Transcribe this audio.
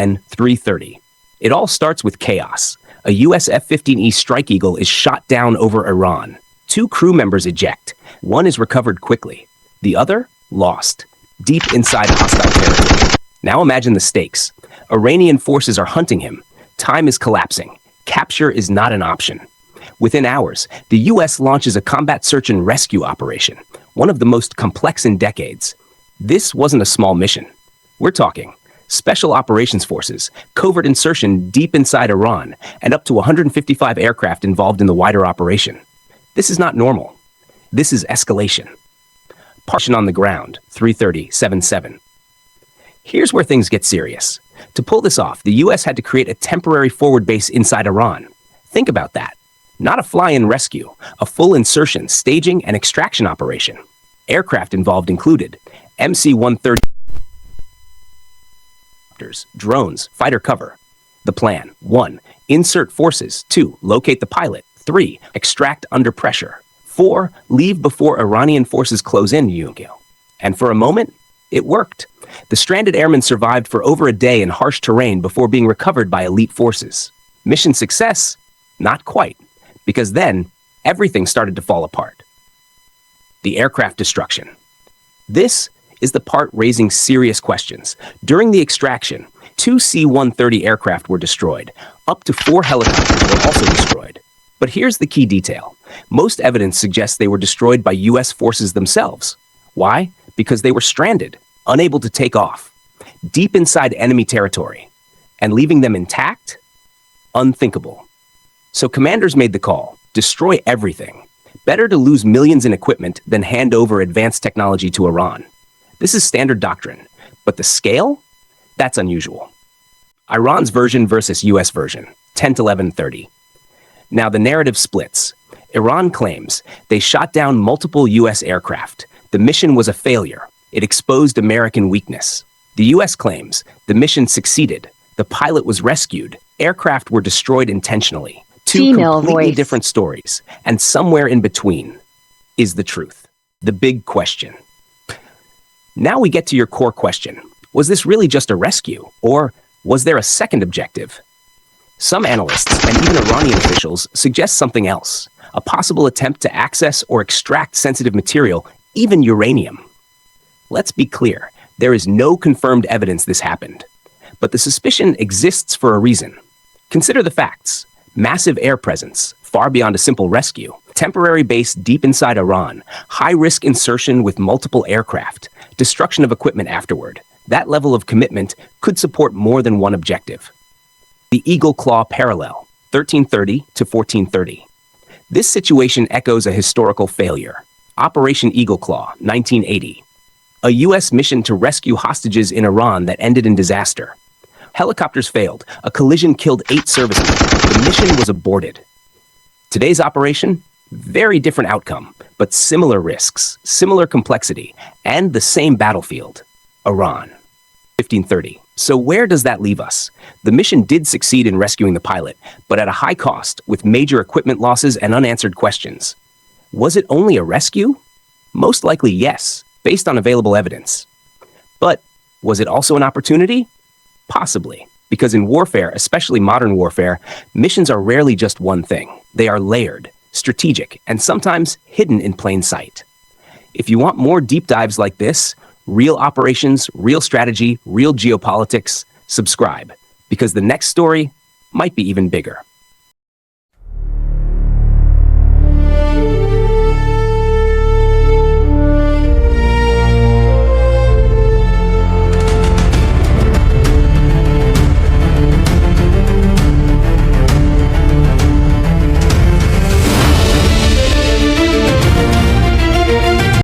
and 3:30. It all starts with chaos. A US F-15E Strike Eagle is shot down over Iran. 2 crew members eject. One is recovered quickly. The other, lost, deep inside hostile territory. Now imagine the stakes. Iranian forces are hunting him. Time is collapsing. Capture is not an option. Within hours, the US launches a combat search and rescue operation, one of the most complex in decades. This wasn't a small mission. We're talking Special Operations Forces, covert insertion deep inside Iran, and up to 155 aircraft involved in the wider operation. This is not normal. This is escalation. Partition on the ground, 3:30-7-7. Here's where things get serious. To pull this off, the US had to create a temporary forward base inside Iran. Think about that. Not a fly-in rescue, a full insertion, staging, and extraction operation. Aircraft involved included MC-130, drones, fighter cover. The plan: 1. Insert forces. 2. Locate the pilot. 3. Extract under pressure. 4. Leave before Iranian forces close in. And for a moment, it worked. The stranded airmen survived for over a day in harsh terrain before being recovered by elite forces. Mission success? Not quite, because then everything started to fall apart. The aircraft destruction. This is the part raising serious questions. During the extraction, 2 C-130 aircraft were destroyed. Up to 4 helicopters were also destroyed. But here's the key detail. Most evidence suggests they were destroyed by US forces themselves. Why? Because they were stranded, unable to take off, deep inside enemy territory. And leaving them intact? Unthinkable. So commanders made the call: destroy everything. Better to lose millions in equipment than hand over advanced technology to Iran. This is standard doctrine, but the scale? That's unusual. Iran's version versus US version, 10-11-30. Now the narrative splits. Iran claims they shot down multiple US aircraft. The mission was a failure. It exposed American weakness. The US claims the mission succeeded. The pilot was rescued. Aircraft were destroyed intentionally. 2 Female completely voice. different stories, and somewhere in between is the truth. The big question. Now we get to your core question. Was this really just a rescue, or was there a second objective? Some analysts and even Iranian officials suggest something else, a possible attempt to access or extract sensitive material, even uranium. Let's be clear, there is no confirmed evidence this happened. But the suspicion exists for a reason. Consider the facts. Massive air presence, far beyond a simple rescue. Temporary base deep inside Iran. High-risk insertion with multiple aircraft. Destruction of equipment afterward. That level of commitment could support more than one objective. The Eagle Claw parallel, 1330 to 1430. This situation echoes a historical failure. Operation Eagle Claw, 1980. A U.S. mission to rescue hostages in Iran that ended in disaster. Helicopters failed. A collision killed 8 servicemen. The mission was aborted. Today's operation? Very different outcome, but similar risks, similar complexity, and the same battlefield. Iran. 1530. So where does that leave us? The mission did succeed in rescuing the pilot, but at a high cost, with major equipment losses and unanswered questions. Was it only a rescue? Most likely yes, based on available evidence. But was it also an opportunity? Possibly, because in warfare, especially modern warfare, missions are rarely just one thing. They are layered, strategic, and sometimes hidden in plain sight. If you want more deep dives like this, real operations, real strategy, real geopolitics, subscribe, because the next story might be even bigger.